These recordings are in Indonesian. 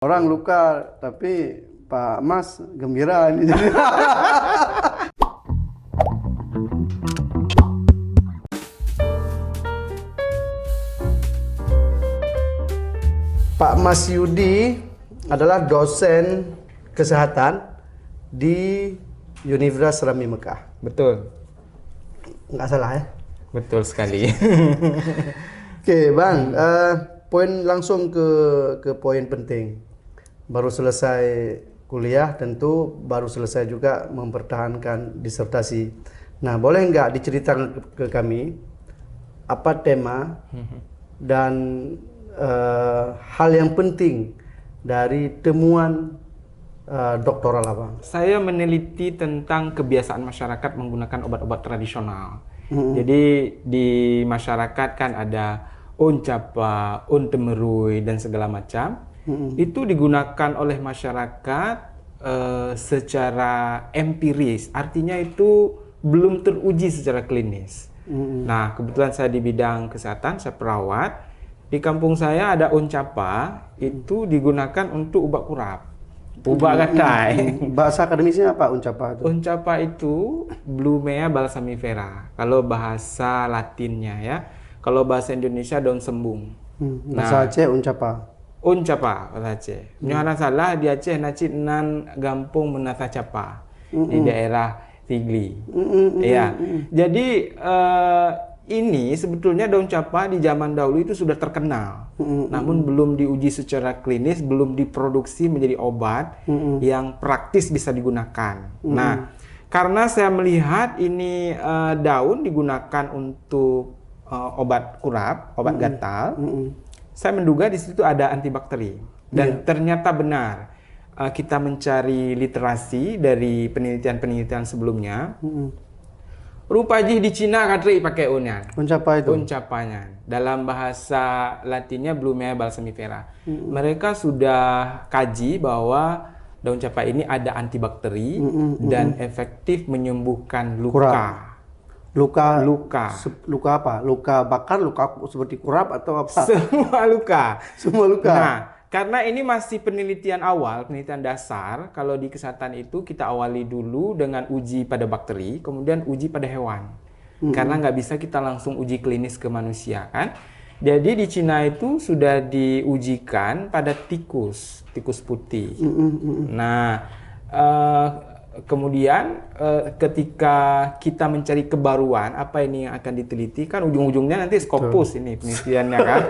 Orang luka, tapi Pak Mas gembira ini. Pak Mas Yudi adalah dosen kesehatan di Universitas Serami Mekah. Betul. Nggak salah ya? Betul sekali. Oke, Bang. Poin langsung ke poin penting. Baru selesai kuliah, tentu baru selesai juga mempertahankan disertasi. Nah, boleh nggak diceritakan ke kami apa tema dan hal yang penting dari temuan doktoral Abang? Saya meneliti tentang kebiasaan masyarakat menggunakan obat-obat tradisional. Jadi di masyarakat kan ada uncapa, temerui dan segala macam. Itu digunakan oleh masyarakat secara empiris, artinya itu belum teruji secara klinis. Nah, kebetulan saya di bidang kesehatan, saya perawat. Di kampung saya ada uncapa, itu digunakan untuk obat kurap, obat gatai. Bahasa akademisnya apa uncapa itu? Uncapa itu Blumea balsamifera, kalau bahasa Latinnya ya. Kalau bahasa Indonesia daun sembung. Bahasa Aceh uncapa. Uncapa bahasa Aceh. Nyohana salah di Aceh nacit nan gampung menata capa di daerah Tigli. Ya. Jadi ini sebetulnya daun capa di zaman dahulu itu sudah terkenal. Namun belum diuji secara klinis, belum diproduksi menjadi obat yang praktis bisa digunakan. Nah, karena saya melihat ini daun digunakan untuk obat kurap, obat gatal. Saya menduga di situ ada antibakteri dan ternyata benar. Kita mencari literasi dari penelitian-penelitian sebelumnya. Rupanya di Cina katri pakai unyan. Uncapa itu? Uncapanya. Dalam bahasa Latinnya Blumea balsamifera. Mereka sudah kaji bahwa daun capa ini ada antibakteri dan efektif menyembuhkan luka. Luka apa? Luka bakar, luka seperti kurap atau apa? Semua luka. Semua luka. Nah, karena ini masih penelitian awal, penelitian dasar. Kalau di kesehatan itu kita awali dulu dengan uji pada bakteri, kemudian uji pada hewan. Karena nggak bisa kita langsung uji klinis ke manusia kan. Jadi di Cina itu sudah diujikan pada tikus putih. Nah, kemudian ketika kita mencari kebaruan apa ini yang akan diteliti kan ujung-ujungnya nanti Scopus ini penelitiannya kan.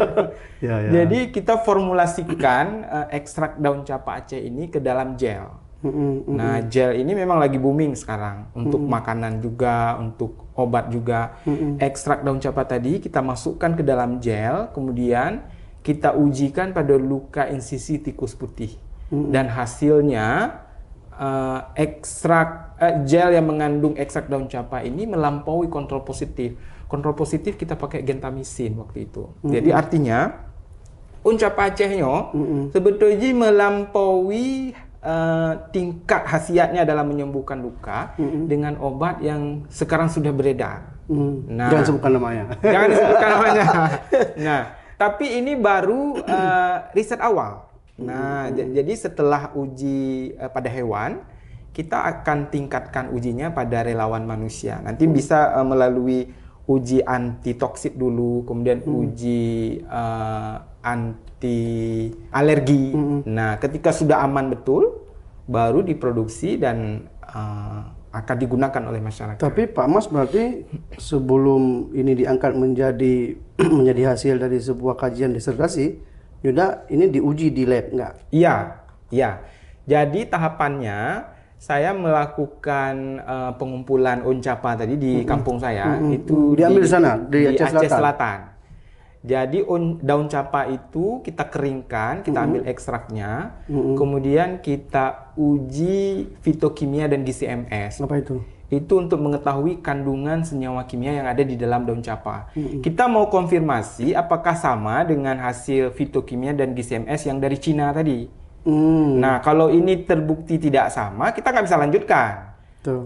Jadi kita formulasikan ekstrak daun capa Aceh ini ke dalam gel. Nah, gel ini memang lagi booming sekarang untuk makanan juga, untuk obat juga. Ekstrak daun capa tadi kita masukkan ke dalam gel, kemudian kita ujikan pada luka insisi tikus putih. Dan hasilnya gel yang mengandung ekstrak daun capa ini melampaui kontrol positif. Kontrol positif kita pakai gentamisin waktu itu. Jadi artinya uncapa Acehnya sebetulnya melampaui tingkat khasiatnya dalam menyembuhkan luka dengan obat yang sekarang sudah beredar. Nah, jangan sebutkan namanya. Jangan disebutkan namanya. Nah, tapi ini baru riset awal. Nah, jadi setelah uji pada hewan, kita akan tingkatkan ujinya pada relawan manusia. Nanti bisa melalui uji anti toksik dulu, kemudian uji anti alergi. Nah, ketika sudah aman betul, baru diproduksi dan akan digunakan oleh masyarakat. Tapi Pak Mas berarti sebelum ini diangkat menjadi hasil dari sebuah kajian disertasi, Yuda, ini diuji di lab nggak? Iya. Jadi tahapannya saya melakukan pengumpulan uncapa tadi di kampung saya. Itu diambil di sana, di Aceh Selatan. Jadi daun capa itu kita keringkan, kita ambil ekstraknya, kemudian kita uji fitokimia dan gizi MS. Apa itu? Itu untuk mengetahui kandungan senyawa kimia yang ada di dalam daun capa. Kita mau konfirmasi apakah sama dengan hasil fitokimia dan gizi MS yang dari Cina tadi. Nah, kalau ini terbukti tidak sama, kita nggak bisa lanjutkan.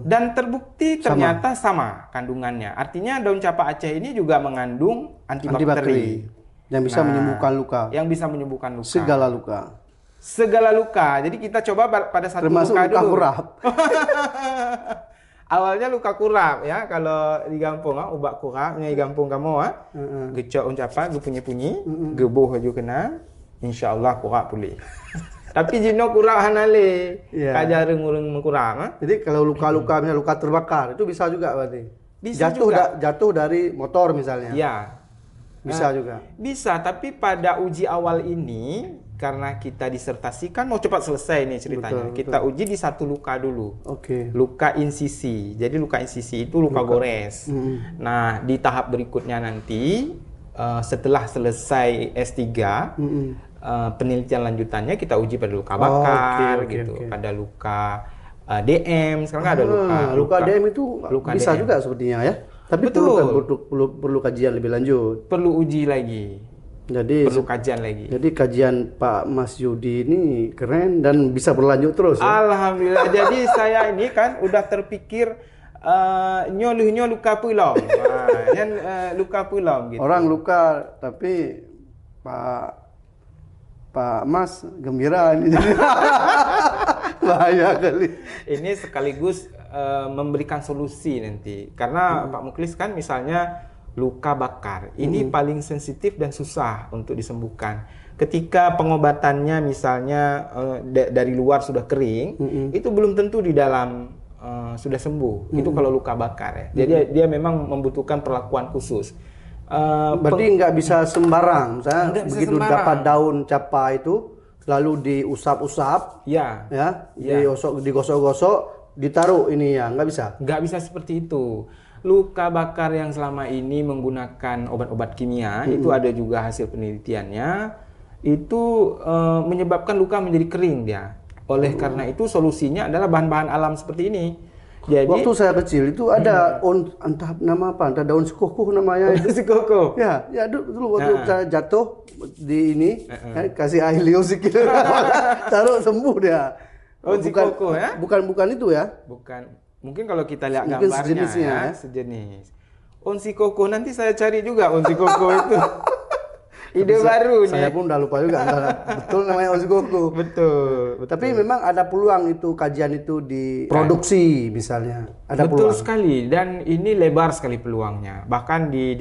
Dan terbukti ternyata sama kandungannya. Artinya daun capa Aceh ini juga mengandung antibakteri. Yang bisa menyembuhkan luka. Yang bisa menyembuhkan luka. Segala luka. segala luka. Jadi kita coba pada satu Termasuk luka luka dulu. kurap. Awalnya luka kurap ya, kalau di kampung ubat kurap nyai kampung kamu gecok uncapa gue punyi-punyi, gebuh aja kena, insyaallah kurap pulih. Tapi jino kurap hanale, kajar ngurung kurap. Jadi kalau luka-luka misalnya luka terbakar itu bisa juga berarti. Bisa juga. Jatuh dari motor misalnya. Ya. Bisa juga. Bisa, tapi pada uji awal ini karena kita disertasikan mau cepat selesai nih ceritanya. Betul, kita uji di satu luka dulu. Oke. Luka insisi. Jadi luka insisi itu luka gores. Nah, di tahap berikutnya nanti setelah selesai S3 penelitian lanjutannya kita uji pada luka bakar gitu, pada luka DM. Sekarang ada luka DM itu bisa DM. juga sepertinya ya. Tapi perlu kajian lebih lanjut. Perlu uji lagi. Jadi perlu kajian lagi. Jadi kajian Pak Mas Yudi ini keren dan bisa berlanjut terus. Ya? Alhamdulillah. Jadi saya ini kan udah terpikir nyoluhnya luka pulau. Luka pulau gitu. Orang luka tapi Pak Mas gembira ini. Bahaya kali. Ini sekaligus memberikan solusi nanti. Karena Pak Muklis kan misalnya luka bakar. Ini paling sensitif dan susah untuk disembuhkan. Ketika pengobatannya misalnya dari luar sudah kering, itu belum tentu di dalam sudah sembuh. Itu kalau luka bakar ya. Jadi dia memang membutuhkan perlakuan khusus. Berarti nggak bisa sembarang. Misalnya begitu dapat daun capa itu lalu diusap-usap, digosok-gosok, ditaruh ini ya, nggak bisa? Nggak bisa seperti itu. Luka bakar yang selama ini menggunakan obat-obat kimia, itu ada juga hasil penelitiannya, itu menyebabkan luka menjadi kering dia. Oleh karena itu solusinya adalah bahan-bahan alam seperti ini. Jadi, waktu saya kecil itu ada entah nama apa, entah daun sikukuh namanya. Sikukuh. Ya dulu waktu saya jatuh di ini, kasih air liu sedikit, taruh sembuh dia. Sikukuh ya? Bukan itu ya? Bukan. Mungkin kalau kita lihat mungkin gambarnya sejenisnya, ya, sejenis. Onsi koko nanti saya cari juga onsi koko itu. Ide baru nih. Saya pun udah lupa juga. Betul namanya onsi koko. Betul. Tapi memang ada peluang itu kajian itu diproduksi misalnya. Ada betul peluang. sekali dan ini lebar sekali peluangnya. Bahkan di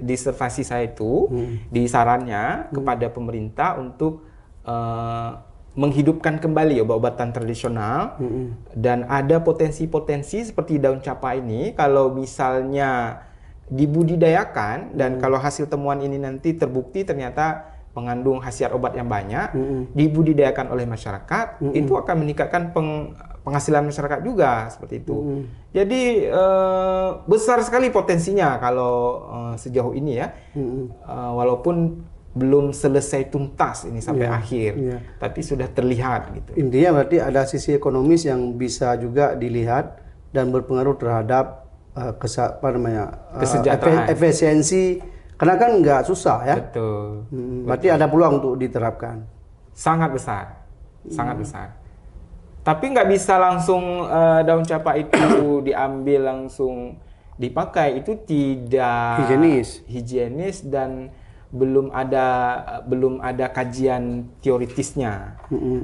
disertasi saya itu di sarannya kepada pemerintah untuk menghidupkan kembali obat-obatan tradisional dan ada potensi-potensi seperti daun capa ini kalau misalnya dibudidayakan dan kalau hasil temuan ini nanti terbukti ternyata mengandung khasiat obat yang banyak dibudidayakan oleh masyarakat itu akan meningkatkan penghasilan masyarakat juga seperti itu. Jadi besar sekali potensinya kalau sejauh ini ya walaupun belum selesai tuntas ini sampai akhir, tapi sudah terlihat gitu. Intinya berarti ada sisi ekonomis yang bisa juga dilihat dan berpengaruh terhadap kesejahteraan, efisiensi, karena kan nggak susah ya. Betul. Berarti ada peluang untuk diterapkan. Sangat besar, sangat besar. Tapi nggak bisa langsung daun capa itu diambil langsung dipakai, itu tidak higienis dan belum ada kajian teoritisnya.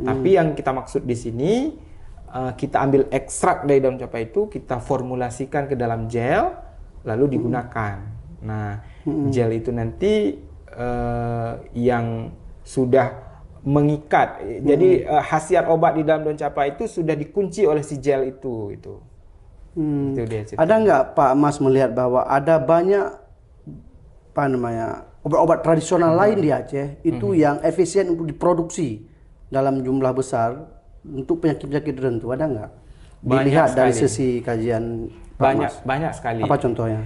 Tapi yang kita maksud di sini kita ambil ekstrak dari daun capa itu, kita formulasikan ke dalam gel lalu digunakan. Nah, gel itu nanti yang sudah mengikat. Jadi khasiat obat di dalam daun capa itu sudah dikunci oleh si gel itu. Itu dia ceritanya. Ada nggak Pak Mas melihat bahwa ada banyak obat-obat tradisional lain di Aceh itu yang efisien untuk diproduksi dalam jumlah besar untuk penyakit-penyakit tertentu, ada nggak? Dilihat dari sisi kajian Pak Mas. Banyak sekali. Apa contohnya?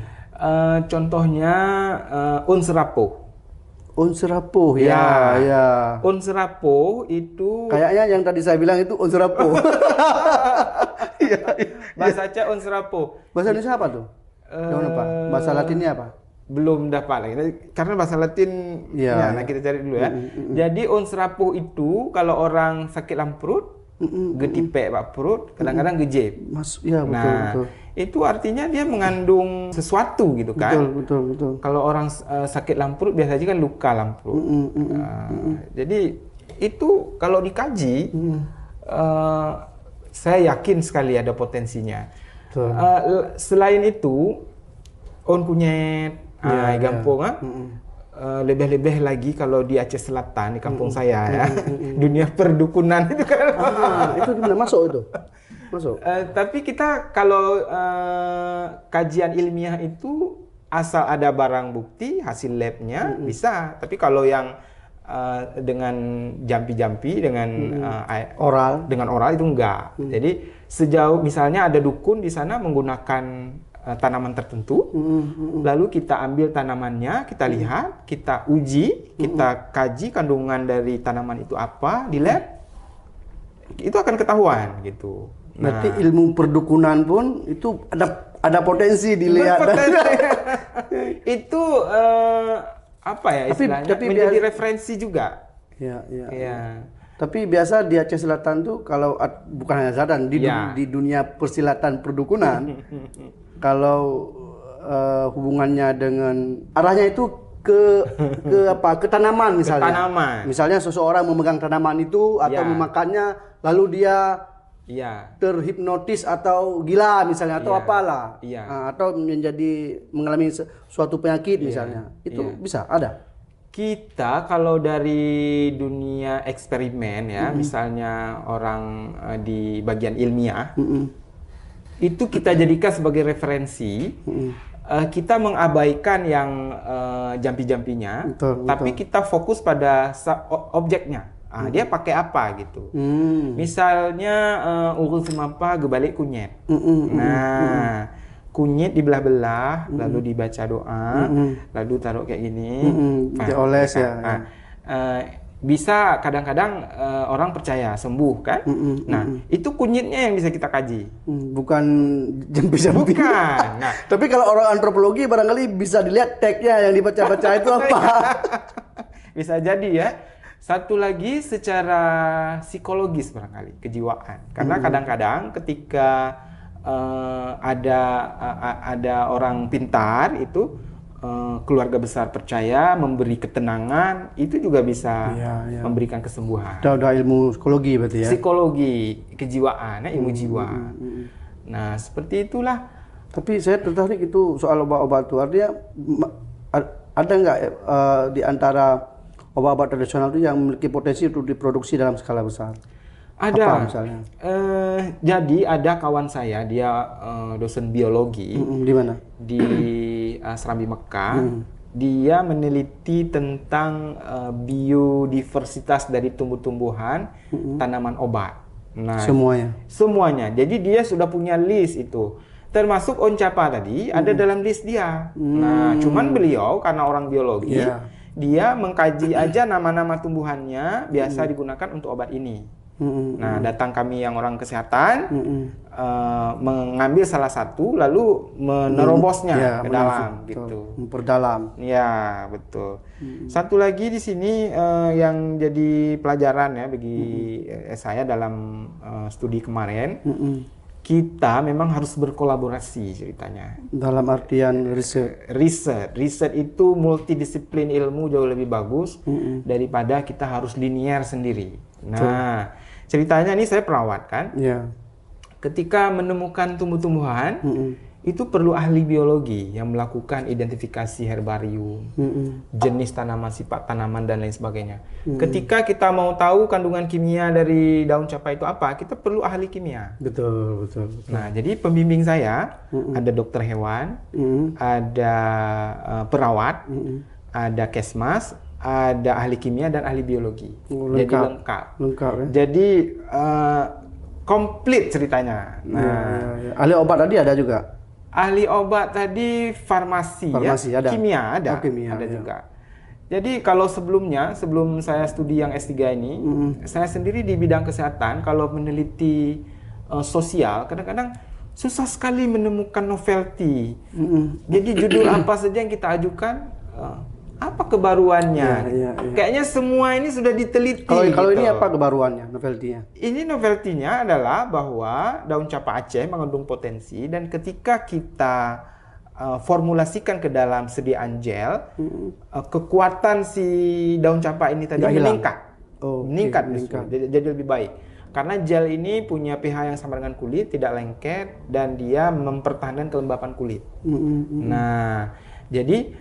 Contohnya unsur rapuh. Unsur rapuh, ya. Unsur rapuh itu kayaknya yang tadi saya bilang itu unsur rapuh. Bahasa Aceh unsur rapuh. Bahasa Indonesia apa tuh? Apa? Bahasa Latinnya apa? Belum dapat lagi karena bahasa Latin nah kita cari dulu ya. Jadi ons rapuh itu kalau orang sakit lamprut, getipek pak perut, kadang-kadang gejep. Betul. Itu artinya dia mengandung sesuatu gitu kan. Betul. Kalau orang sakit lamprut biasanya kan luka lamprut. Jadi itu kalau dikaji, saya yakin sekali ada potensinya. Selain itu, on kunyit, gampung, lebih-lebih lagi kalau di Aceh Selatan, di kampung saya ya, dunia perdukunan itu kan. Itu di mana masuk itu? Masuk. Tapi kita kalau kajian ilmiah itu asal ada barang bukti, hasil labnya bisa. Tapi kalau yang dengan jampi-jampi, dengan oral itu enggak. Jadi sejauh misalnya ada dukun di sana menggunakan tanaman tertentu, lalu kita ambil tanamannya, kita lihat, kita uji, kita kaji kandungan dari tanaman itu apa di lab, itu akan ketahuan gitu. Berarti ilmu perdukunan pun itu ada potensi dilihat. Itu apa ya istilahnya, menjadi referensi juga. Ya. Tapi biasa di Aceh Selatan tuh kalau bukan hanya Selatan, di dunia persilatan perdukunan, kalau hubungannya dengan arahnya itu ke tanaman misalnya. Misalnya seseorang memegang tanaman itu atau memakannya, lalu dia terhipnotis atau gila misalnya atau apalah, atau mengalami suatu penyakit misalnya, itu bisa ada. Kita kalau dari dunia eksperimen ya, misalnya orang di bagian ilmiah, itu kita jadikan sebagai referensi. Kita mengabaikan yang jampi-jampinya, tapi kita fokus pada objeknya. Dia pakai apa gitu. Misalnya urut semampa gebalik kunyit. Kunyit dibelah-belah, lalu dibaca doa, lalu taruh kayak gini, dioles ya. Bisa kadang-kadang orang percaya sembuh kan? Itu kunyitnya yang bisa kita kaji. Bukan jampi-jampi. Bukan. Tapi kalau orang antropologi barangkali bisa dilihat tagnya yang dibaca-baca itu apa. Bisa jadi ya. Satu lagi secara psikologis barangkali, kejiwaan. Karena kadang-kadang ketika ada orang pintar itu, keluarga besar percaya, memberi ketenangan, itu juga bisa memberikan kesembuhan. Udah ilmu psikologi berarti ya? Psikologi, kejiwaan, ilmu jiwa. Nah, seperti itulah. Tapi saya tertarik itu soal obat-obat itu. Artinya ada nggak di antara obat-obat tradisional itu yang memiliki potensi untuk diproduksi dalam skala besar? Ada. Apa misalnya? Jadi ada kawan saya, dia dosen biologi. Di mana? Di Serambi Mekah. Dia meneliti tentang biodiversitas dari tumbuh-tumbuhan, tanaman obat. Nah, semuanya. Jadi dia sudah punya list itu. Termasuk oncapa tadi ada dalam list dia. Nah, cuman beliau karena orang biologi, dia mengkaji aja nama-nama tumbuhannya biasa digunakan untuk obat ini. Nah, datang kami yang orang kesehatan, mengambil salah satu lalu menerobosnya ke dalam gitu. Memperdalam. Ya, betul. Satu lagi di sini yang jadi pelajaran ya bagi saya dalam studi kemarin. Kita memang harus berkolaborasi ceritanya. Dalam artian riset. Riset itu multidisiplin ilmu jauh lebih bagus daripada kita harus linear sendiri. Nah, ceritanya ini saya perawat kan. Ketika menemukan tumbuh-tumbuhan, itu perlu ahli biologi yang melakukan identifikasi herbarium, jenis tanaman, sifat tanaman dan lain sebagainya. Ketika kita mau tahu kandungan kimia dari daun capai itu apa, kita perlu ahli kimia. Betul. Nah, jadi pembimbing saya ada dokter hewan, ada perawat, ada kesmas, ada ahli kimia dan ahli biologi. Jadi lengkap ya? Jadi komplit ceritanya. Nah, ahli obat tadi ada juga. Ahli obat tadi farmasi ya, ada. Kimia ada, ada juga. Jadi kalau sebelum saya studi yang S3 ini, saya sendiri di bidang kesehatan, kalau meneliti sosial, kadang-kadang susah sekali menemukan novelty. Jadi judul apa saja yang kita ajukan, apa kebaruannya? Kayaknya semua ini sudah diteliti. Kalau ini apa kebaruannya, novelty-nya? Ini novelty-nya adalah bahwa daun capa Aceh mengandung potensi, dan ketika kita formulasikan ke dalam sediaan gel, kekuatan si daun capa ini tadi meningkat. meningkat justru. Jadi lebih baik. Karena gel ini punya pH yang sama dengan kulit, tidak lengket, dan dia mempertahankan kelembapan kulit. Nah, jadi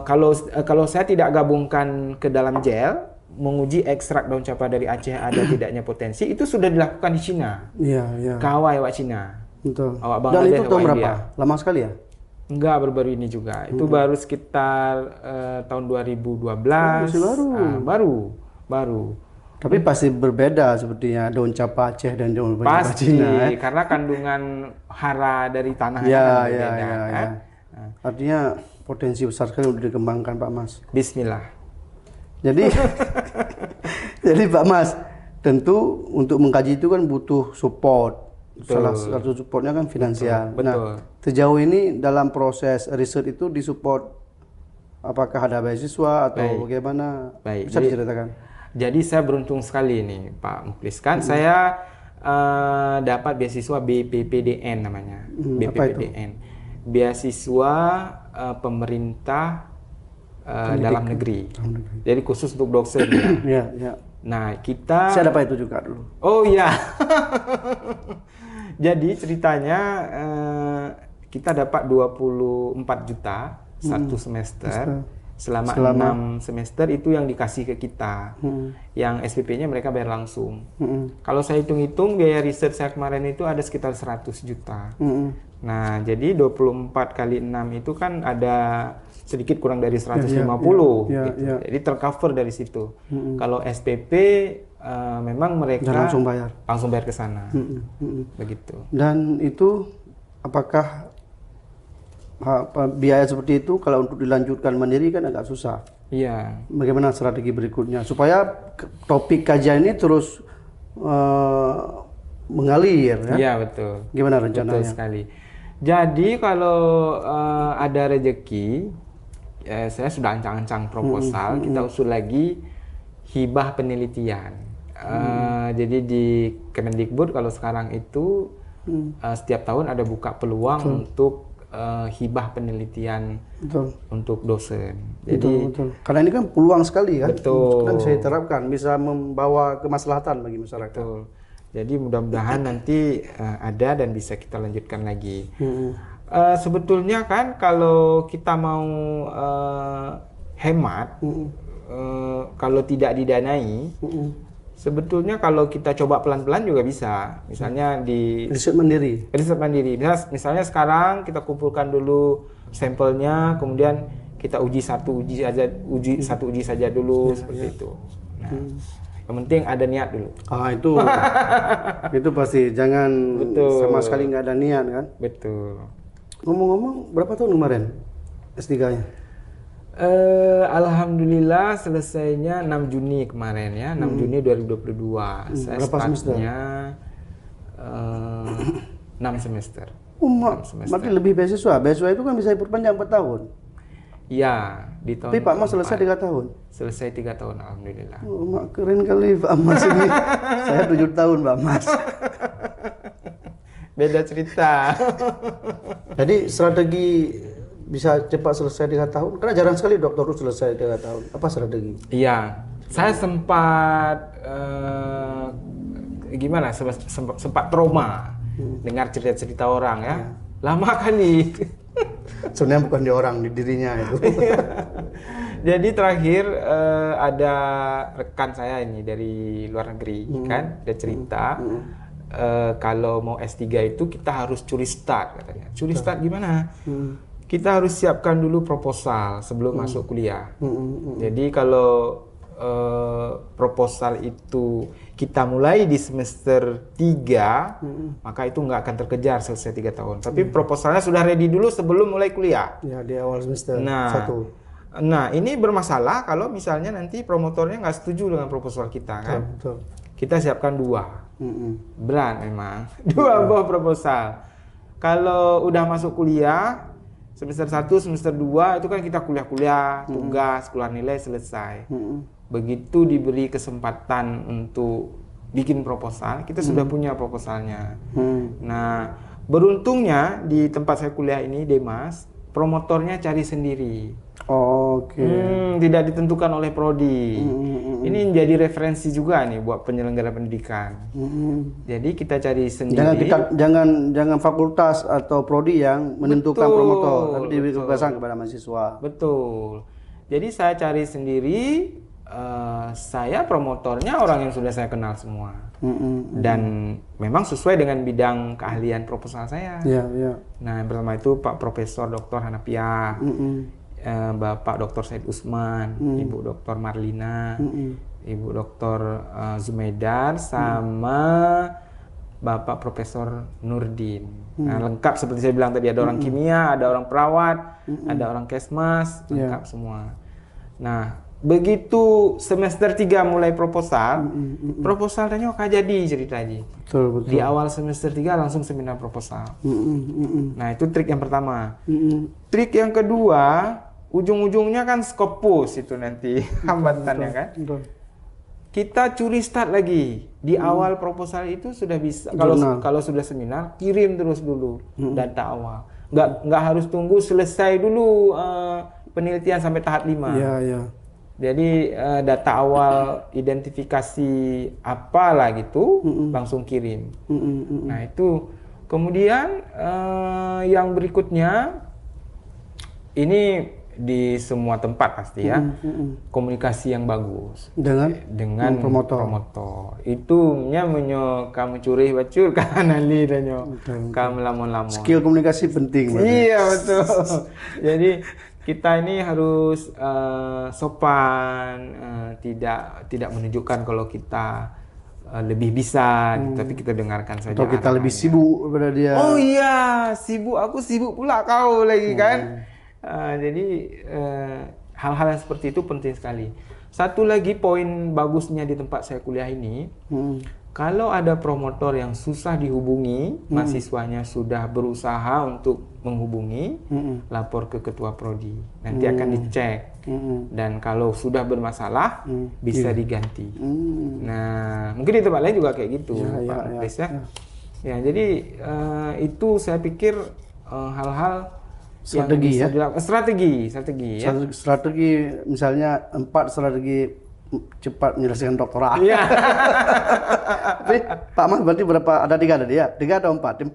kalau saya tidak gabungkan ke dalam gel, menguji ekstrak daun capa dari Aceh ada tidaknya potensi, itu sudah dilakukan di Cina. Iya. Kawai awak Cina. Betul. Awak Dan Bangladesh, itu tahun awak berapa? India. Lama sekali ya? Enggak, baru-baru ini juga. Itu baru sekitar tahun 2012. Masih baru. Baru. Tapi pasti berbeda sepertinya daun capa Aceh dan daun capa Pasti, Cina. karena kandungan hara dari tanahnya Ya, kan ya, berbeda. ya, Kan? ya. Artinya potensi besar sekali untuk dikembangkan Pak Mas. Bismillah. Jadi, jadi Pak Mas, tentu untuk mengkaji itu kan butuh support. Betul. Salah satu supportnya kan finansial. Betul. Nah, sejauh ini dalam proses riset itu disupport, apakah ada beasiswa atau bagaimana? Baik. Bisa diceritakan? Jadi saya beruntung sekali nih Pak Mukhlis. Kan saya dapat beasiswa BPPDN namanya. BPPDN. Beasiswa pemerintah dalam negeri. Jadi khusus untuk dosen. Ya. Nah, kita... Saya dapat itu juga dulu. Oh iya. Jadi ceritanya kita dapat 24 juta satu semester. Selama 6 semester itu yang dikasih ke kita. Yang SPP-nya mereka bayar langsung. Kalau saya hitung-hitung biaya riset saya kemarin itu ada sekitar 100 juta. Nah, jadi 24 kali 6 itu kan ada sedikit kurang dari 150 gitu. Jadi tercover dari situ. Kalau SPP memang mereka langsung bayar ke sana. Begitu. Dan itu apakah biaya seperti itu kalau untuk dilanjutkan mandiri kan agak susah. Iya. Bagaimana strategi berikutnya supaya topik kajian ini terus mengalir ya? Iya, betul. Gimana rencananya? Betul sekali. Jadi kalau ada rezeki, saya sudah ancang-ancang proposal, kita usul lagi hibah penelitian. Jadi di Kemendikbud kalau sekarang itu setiap tahun ada buka peluang untuk hibah penelitian untuk dosen. Jadi betul. Karena ini kan peluang sekali kan. Betul. Kan bisa diterapkan, bisa membawa kemaslahatan bagi masyarakat. Betul. Jadi mudah-mudahan nanti ada dan bisa kita lanjutkan lagi. Sebetulnya kan kalau kita mau hemat, kalau tidak didanai, sebetulnya kalau kita coba pelan-pelan juga bisa. Misalnya di riset mandiri. Misalnya sekarang kita kumpulkan dulu sampelnya, kemudian kita uji satu uji saja dulu seperti itu. Nah, yang penting ada niat dulu. Itu pasti jangan sama sekali nggak ada niat kan. Betul. Ngomong-ngomong, berapa tahun kemarin S3-nya? Alhamdulillah selesainya 6 Juni kemarin ya, 6 Juni 2022. Saya startnya 6 semester. 6 semester. Berarti lebih beasiswa. Beasiswa itu kan bisa diperpanjang 4 tahun. Iya, di tahun. Tapi Pak Mas selesai 3 tahun. Selesai 3 tahun, alhamdulillah. Keren kali Pak Mas ini. Saya 7 tahun Pak Mas. Beda cerita. Jadi strategi bisa cepat selesai 3 tahun? Karena jarang sekali dokter itu selesai 3 tahun. Apa strategi? Iya, saya sempat sempat trauma dengar cerita-cerita orang ya. Lama kali. Sebenarnya bukan di orang, di dirinya itu. Jadi terakhir ada rekan saya ini dari luar negeri kan, dia cerita kalau mau S3 itu kita harus curi start katanya. Curi start gimana? Kita harus siapkan dulu proposal sebelum masuk kuliah. Jadi kalau proposal itu kita mulai di semester 3, maka itu nggak akan terkejar selesai 3 tahun. Tapi proposalnya sudah ready dulu sebelum mulai kuliah. Ya, di awal semester 1. Nah, ini bermasalah kalau misalnya nanti promotornya nggak setuju dengan proposal kita kan. Betul. Kita siapkan 2. Berat memang. 2 buah proposal. Kalau udah masuk kuliah, semester 1, semester 2 itu kan kita kuliah-kuliah, tugas, keluar nilai, selesai. Begitu diberi kesempatan untuk bikin proposal, kita sudah punya proposalnya. Nah, beruntungnya di tempat saya kuliah ini, Demas, promotornya cari sendiri. Oke. Tidak ditentukan oleh prodi. Ini jadi referensi juga nih buat penyelenggara pendidikan. Jadi kita cari sendiri. Jangan fakultas atau prodi yang menentukan promotor, tapi diberi kebebasan kepada mahasiswa. Betul. Jadi saya cari sendiri. Saya promotornya orang yang sudah saya kenal semua. Dan memang sesuai dengan bidang keahlian proposal saya. Nah, yang pertama itu Pak Profesor Dr. Hanafiah, Bapak Dr. Said Usman, Ibu Dr. Marlina, Ibu Dr. Zumaidar, sama Bapak Profesor Nurdin. Nah, lengkap seperti saya bilang tadi, ada orang kimia, ada orang perawat, ada orang kesmas, lengkap semua. Nah, begitu semester 3 mulai proposal, proposal tanya kok jadi cerita aja. Betul. Di awal semester 3 langsung seminar proposal. Nah, itu trik yang pertama. Trik yang kedua, ujung-ujungnya kan skopus itu nanti hambatannya kan. Kita curi start lagi. Di awal proposal itu sudah bisa, kalau sudah seminar, kirim terus dulu data awal. Nggak harus tunggu selesai dulu penelitian sampai tahap 5. Jadi data awal identifikasi apalah gitu langsung kirim. Nah, itu kemudian yang berikutnya ini di semua tempat pasti ya, komunikasi yang bagus dengan promotor. Itu kamu curi bacur kan ali danyo. Kamu lamon-lamon. Skill komunikasi penting. Iya, betul. Jadi kita ini harus sopan, tidak menunjukkan kalau kita lebih bisa, tapi kita dengarkan saja. Atau kita lebih sibuk daripada dia. Oh iya, sibuk. Aku sibuk pula kau lagi kan. Jadi hal-hal yang seperti itu penting sekali. Satu lagi poin bagusnya di tempat saya kuliah ini, kalau ada promotor yang susah dihubungi, mahasiswanya sudah berusaha untuk menghubungi, lapor ke ketua prodi. Nanti akan dicek. Dan kalau sudah bermasalah, bisa diganti. Nah, mungkin di tempat lain juga kayak gitu, Pak Muklis ya. Ya, jadi itu saya pikir hal-hal strategi ya. Strategi ya. Strategi misalnya 4 strategi cepat menyelesaikan doktorat. Iya. Tapi Pak Mas berarti berapa? Ada 3 tadi ya? 3 atau 4?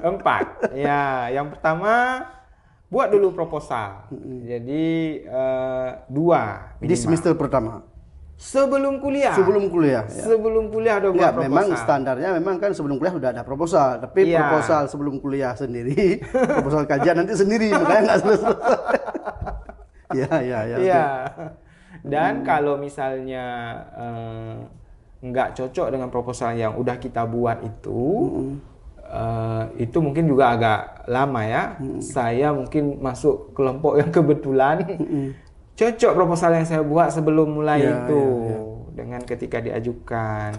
4. Ya, yang pertama buat dulu proposal. Jadi 2 minimal. Di semester pertama. Sebelum kuliah. Ya. Sebelum kuliah udah buat proposal. Memang standarnya memang kan sebelum kuliah sudah ada proposal, tapi proposal sebelum kuliah sendiri, proposal kajian nanti sendiri, makanya nggak selesai. Iya. Dan kalau misalnya nggak cocok dengan proposal yang udah kita buat itu mungkin juga agak lama ya. Saya mungkin masuk kelompok yang kebetulan cocok proposal yang saya buat sebelum mulai dengan ketika diajukan.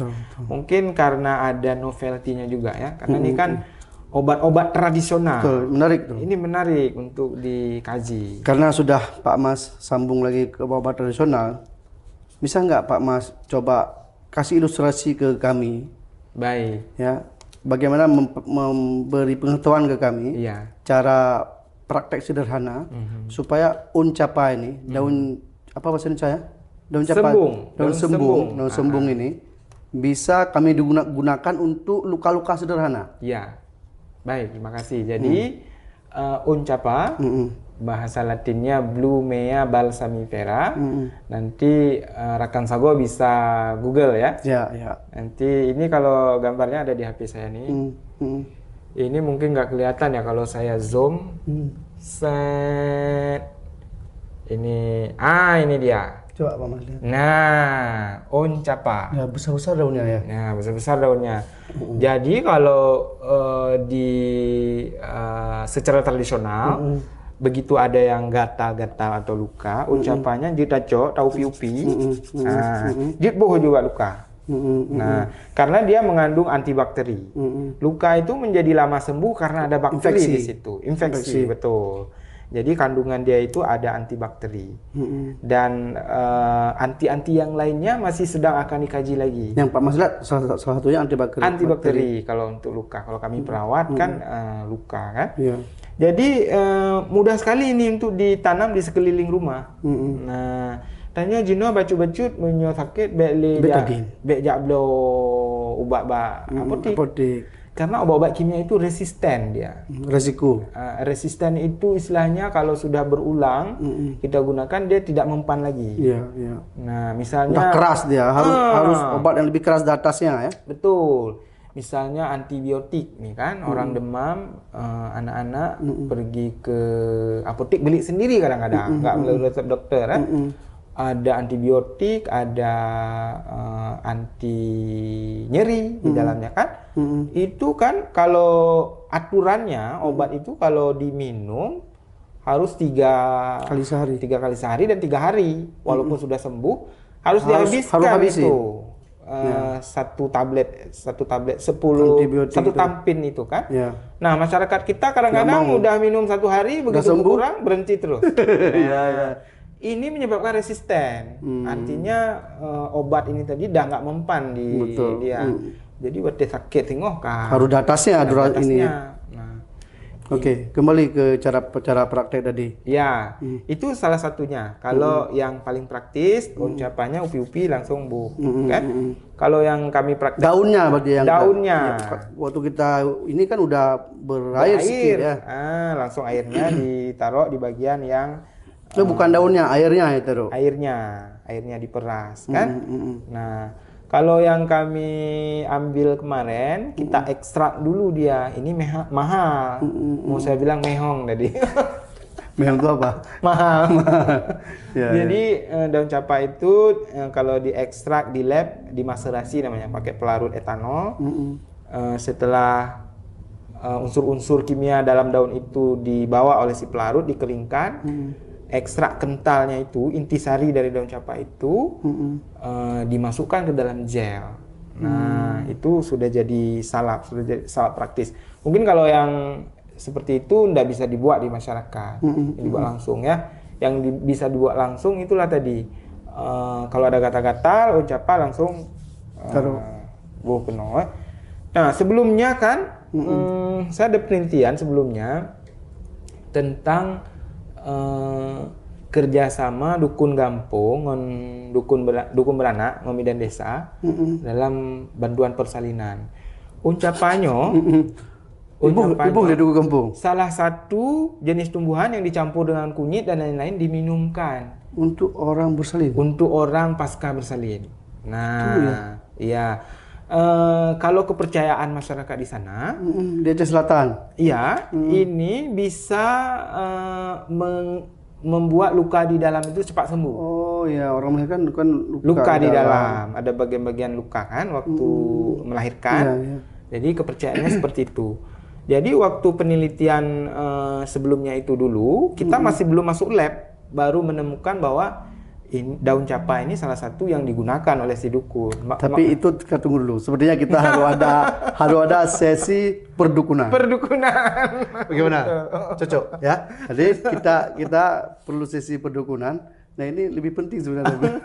Mungkin karena ada novelty-nya juga ya, karena ini kan obat-obat tradisional. Menarik tuh. Ini menarik untuk dikaji. Karena sudah Pak Mas sambung lagi ke obat tradisional, bisa nggak Pak Mas coba kasih ilustrasi ke kami? Baik. Ya, bagaimana memberi pengetahuan ke kami cara praktek sederhana supaya uncapa ini daun apa bahasa Indonesia ya? Daun sembung ini bisa kami gunakan untuk luka-luka sederhana. Ya. Baik, terima kasih. Jadi uncapa bahasa Latinnya Blumea balsamifera. Nanti rekan Sago bisa Google ya. Nanti ini kalau gambarnya ada di HP saya nih. Ini mungkin nggak kelihatan ya kalau saya zoom. Set. Ini dia. Coba Pak Mas lihat. Nah, uncapa. Ya, besar-besar daunnya ya. Nah, besar-besar daunnya. Jadi kalau secara tradisional begitu ada yang gatal-gatal atau luka, ucapannya ditaco tahu piupi. Nah, ditbuh juga luka. Nah, karena dia mengandung antibakteri. Luka itu menjadi lama sembuh karena ada bakteri di situ. Infeksi, betul. Jadi kandungan dia itu ada antibakteri. Dan anti-anti yang lainnya masih sedang akan dikaji lagi. Yang Pak Mas lihat salah satunya antibakteri. Antibakteri kalau untuk luka. Kalau kami perawat kan luka kan. Jadi mudah sekali ini untuk ditanam di sekeliling rumah. Nah, tanya jino bacut-bacut menyo sakit bek jablo ubat apotek. Karena obat-obat kimia itu resisten dia. Resiko. Resisten itu istilahnya kalau sudah berulang kita gunakan dia tidak mempan lagi. Iya, iya. Nah, misalnya udah keras dia, harus obat yang lebih keras di atasnya ya. Betul. Misalnya antibiotik nih kan, orang demam, anak-anak pergi ke apotek beli sendiri kadang-kadang, nggak melalui resep dokter kan. Ada antibiotik, ada anti nyeri di dalamnya kan. Itu kan kalau aturannya obat itu kalau diminum harus 3 kali sehari dan 3 hari. Walaupun sudah sembuh harus dihabiskan itu. Satu tablet 10 satu tampin itu kan. Nah, masyarakat kita kadang-kadang udah minum 1 hari begitu kurang berhenti terus. Ini menyebabkan resisten. Artinya obat ini tadi udah nggak mempan di dia. Jadi buat dia sakit tengok kan. Harus di atasnya ini. Oke, kembali ke cara praktek tadi. Ya, itu salah satunya. Kalau yang paling praktis, ucapannya upi-upi langsung kan? Kalau yang kami praktek daunnya berarti yang daunnya. Waktu kita ini kan udah berair sedikit ya. Langsung airnya ditaruh di bagian yang bukan daunnya, airnya itu. Airnya diperas kan? Nah, kalau yang kami ambil kemarin, kita ekstrak dulu dia. Ini mahal. Mau saya bilang mehong tadi. Mehong itu apa? Mahal. Jadi daun capa itu kalau diekstrak di lab, dimaserasi namanya, pakai pelarut etanol. Setelah unsur-unsur kimia dalam daun itu dibawa oleh si pelarut, dikeringkan. Ekstrak kentalnya itu, intisari dari daun capa itu dimasukkan ke dalam gel. Nah, itu sudah jadi salap praktis. Mungkin kalau yang seperti itu tidak bisa dibuat di masyarakat, dibuat langsung ya. Yang bisa dibuat langsung itulah tadi. Kalau ada gatal-gatal, daun capa langsung buah penuh. Nah, sebelumnya kan saya ada penelitian sebelumnya tentang kerjasama dukun kampung, dukun beranak, ngomidan desa dalam bantuan persalinan. Ucapannya, ibu dari dukun kampung. Salah satu jenis tumbuhan yang dicampur dengan kunyit dan lain-lain diminumkan untuk orang bersalin. Untuk orang pasca bersalin. Nah, iya. Kalau kepercayaan masyarakat di sana, di Aceh Selatan, ini bisa membuat luka di dalam itu cepat sembuh. Oh ya, orang melahirkan kan luka di dalam. Ada bagian-bagian luka kan waktu melahirkan. Jadi kepercayaannya seperti itu. Jadi waktu penelitian sebelumnya itu dulu, kita masih belum masuk lab, baru menemukan bahwa daun capa ini salah satu yang digunakan oleh si dukun. Tapi itu kita tunggu dulu. Sepertinya kita harus ada sesi perdukunan. Bagaimana? Cocok ya. Jadi kita perlu sesi perdukunan. Nah, ini lebih penting sebenarnya.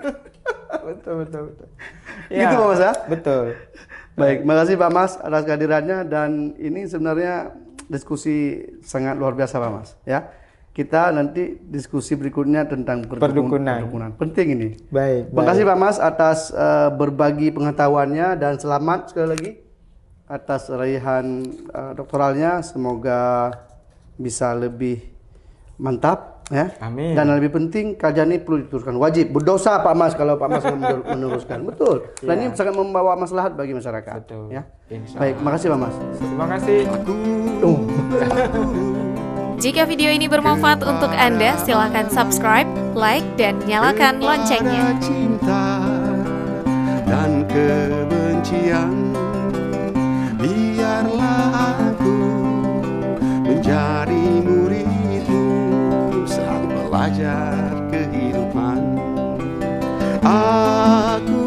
betul. Gitu Pak Mas ya? Betul. Baik, makasih Pak Mas atas kehadirannya, dan ini sebenarnya diskusi sangat luar biasa Pak Mas ya. Kita nanti diskusi berikutnya tentang perdukunan. Penting ini. Baik. Terima kasih Pak Mas atas berbagi pengetahuannya, dan selamat sekali lagi atas raihan doktoralnya. Semoga bisa lebih mantap ya. Amin. Dan yang lebih penting, kajian ini perlu diteruskan. Wajib berdosa Pak Mas kalau Pak Mas meneruskan. Betul. Dan ini sangat membawa maslahat bagi masyarakat. Betul. Ya. Baik, makasih Pak Mas. Terima kasih. Jika video ini bermanfaat untuk Anda, silakan subscribe, like, dan nyalakan loncengnya. Cinta dan kebencian, biarlah aku menjadi muridmu saat belajar kehidupan. Aku